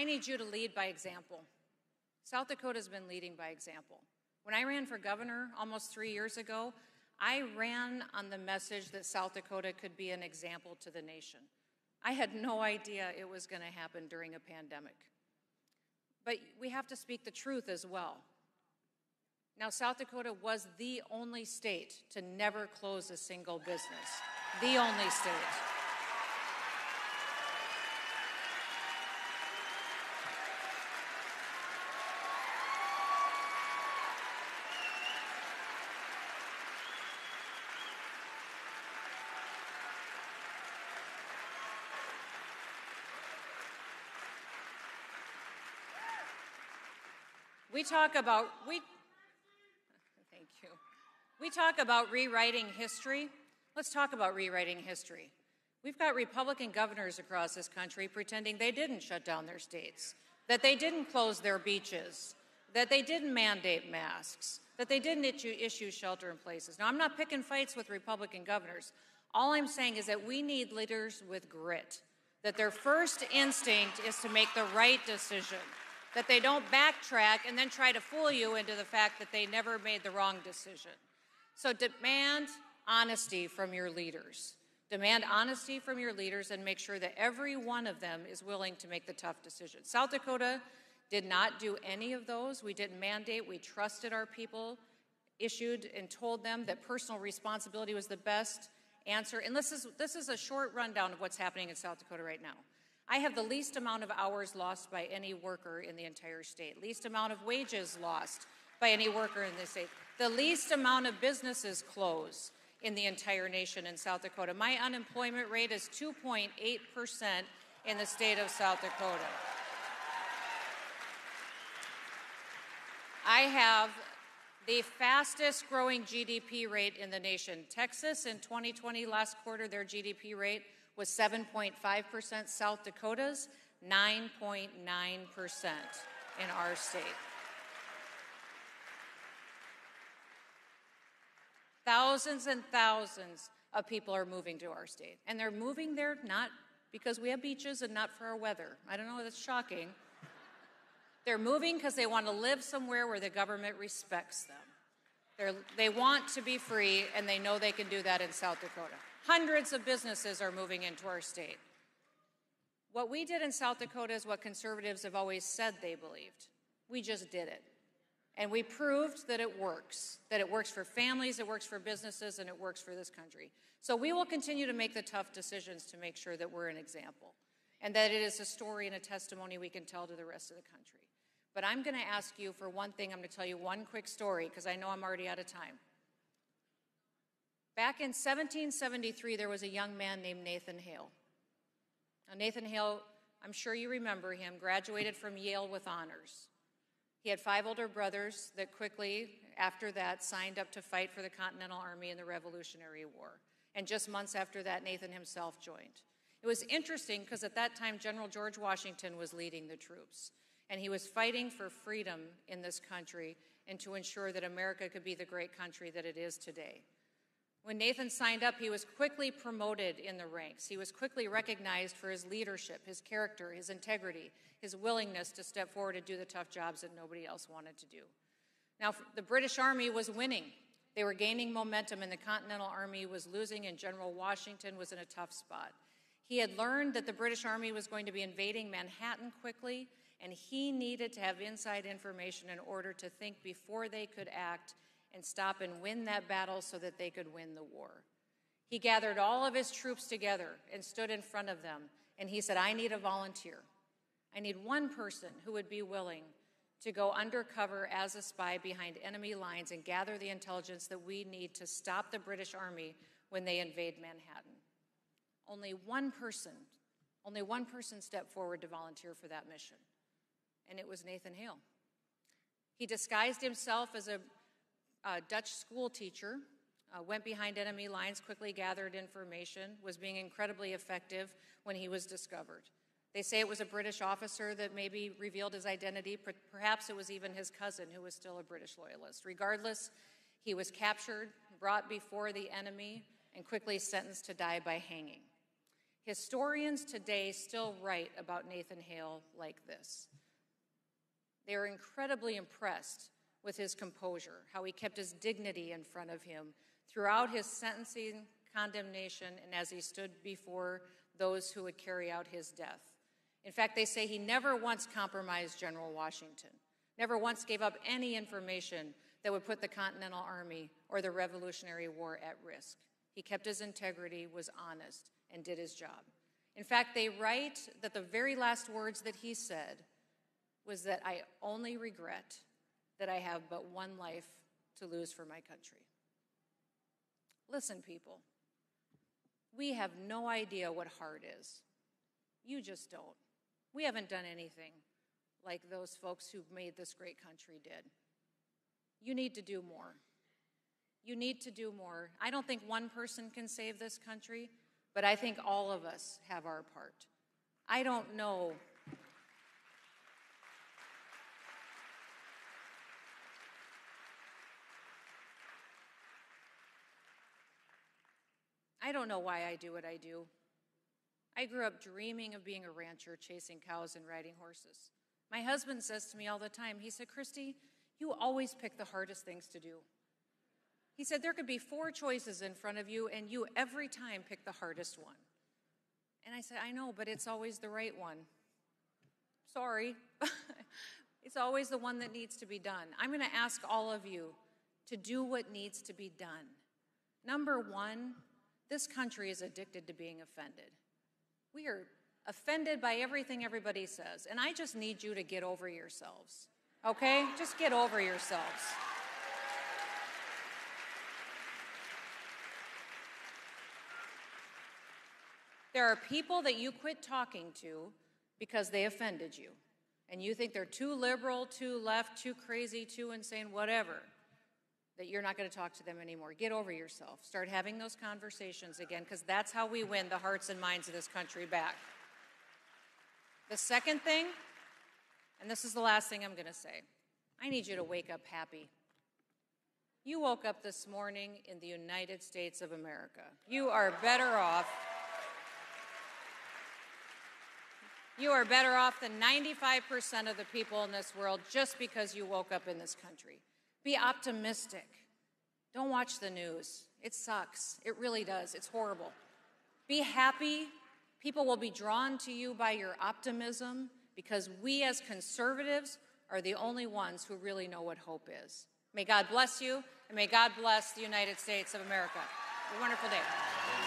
I need you to lead by example. South Dakota's been leading by example. When I ran for governor almost 3 years ago, I ran on the message that South Dakota could be an example to the nation. I had no idea it was going to happen during a pandemic. But we have to speak the truth as well. Now, South Dakota was the only state to never close a single business. The only state. Thank you. We talk about rewriting history. Let's talk about rewriting history. We've got Republican governors across this country pretending they didn't shut down their states, that they didn't close their beaches, that they didn't mandate masks, that they didn't issue shelter in places. Now, I'm not picking fights with Republican governors. All I'm saying is that we need leaders with grit, that their first instinct is to make the right decision, that they don't backtrack and then try to fool you into the fact that they never made the wrong decision. So demand honesty from your leaders. Demand honesty from your leaders and make sure that every one of them is willing to make the tough decisions. South Dakota did not do any of those. We didn't mandate. We trusted our people, issued and told them that personal responsibility was the best answer. And this is a short rundown of what's happening in South Dakota right now. I have the least amount of hours lost by any worker in the entire state, least amount of wages lost by any worker in the state, the least amount of businesses closed in the entire nation in South Dakota. My unemployment rate is 2.8% in the state of South Dakota. I have the fastest growing GDP rate in the nation. Texas in 2020, last quarter, their GDP rate was 7.5%. South Dakota's 9.9% in our state. Thousands and thousands of people are moving to our state. And they're moving there not because we have beaches and not for our weather. I don't know, that's shocking. They're moving because they want to live somewhere where the government respects them. They want to be free, and they know they can do that in South Dakota. Hundreds of businesses are moving into our state. What we did in South Dakota is what conservatives have always said they believed. We just did it. And we proved that it works for families, it works for businesses, and it works for this country. So we will continue to make the tough decisions to make sure that we're an example and that it is a story and a testimony we can tell to the rest of the country. But I'm going to ask you for one thing. I'm going to tell you one quick story because I know I'm already out of time. Back in 1773, there was a young man named Nathan Hale. Now, Nathan Hale, I'm sure you remember him, graduated from Yale with honors. He had 5 older brothers that quickly, after that, signed up to fight for the Continental Army in the Revolutionary War. And just months after that, Nathan himself joined. It was interesting because at that time, General George Washington was leading the troops. And he was fighting for freedom in this country and to ensure that America could be the great country that it is today. When Nathan signed up, he was quickly promoted in the ranks. He was quickly recognized for his leadership, his character, his integrity, his willingness to step forward and do the tough jobs that nobody else wanted to do. Now, the British Army was winning. They were gaining momentum, and the Continental Army was losing, and General Washington was in a tough spot. He had learned that the British Army was going to be invading Manhattan quickly, and he needed to have inside information in order to think before they could act and stop and win that battle so that they could win the war. He gathered all of his troops together and stood in front of them, and he said, I need a volunteer. I need one person who would be willing to go undercover as a spy behind enemy lines and gather the intelligence that we need to stop the British Army when they invade Manhattan. Only one person stepped forward to volunteer for that mission, and it was Nathan Hale. He disguised himself as a Dutch school teacher, went behind enemy lines, quickly gathered information, was being incredibly effective when he was discovered. They say it was a British officer that maybe revealed his identity. Perhaps it was even his cousin who was still a British loyalist. Regardless, he was captured, brought before the enemy, and quickly sentenced to die by hanging. Historians today still write about Nathan Hale like this. They are incredibly impressed with his composure, how he kept his dignity in front of him throughout his sentencing, condemnation, and as he stood before those who would carry out his death. In fact, they say he never once compromised General Washington, never once gave up any information that would put the Continental Army or the Revolutionary War at risk. He kept his integrity, was honest, and did his job. In fact, they write that the very last words that he said was that I only regret that I have but one life to lose for my country. Listen, people, we have no idea what hard is. You just don't. We haven't done anything like those folks who made this great country did. You need to do more. You need to do more. I don't think one person can save this country, but I think all of us have our part. I don't know. I don't know why I do what I do. I grew up dreaming of being a rancher, chasing cows and riding horses. My husband says to me all the time, he said, Kristi, you always pick the hardest things to do. He said, there could be 4 choices in front of you, and you every time pick the hardest one. And I said, I know, but it's always the right one. Sorry. It's always the one that needs to be done. I'm going to ask all of you to do what needs to be done. Number 1, this country is addicted to being offended. We are offended by everything everybody says, and I just need you to get over yourselves, okay? Just get over yourselves. There are people that you quit talking to because they offended you, and you think they're too liberal, too left, too crazy, too insane, whatever, that you're not going to talk to them anymore. Get over yourself. Start having those conversations again, because that's how we win the hearts and minds of this country back. The second thing, and this is the last thing I'm going to say, I need you to wake up happy. You woke up this morning in the United States of America. You are better off. You are better off than 95% of the people in this world just because you woke up in this country. Be optimistic. Don't watch the news. It sucks. It really does. It's horrible. Be happy. People will be drawn to you by your optimism because we as conservatives are the only ones who really know what hope is. May God bless you, and may God bless the United States of America. Have a wonderful day.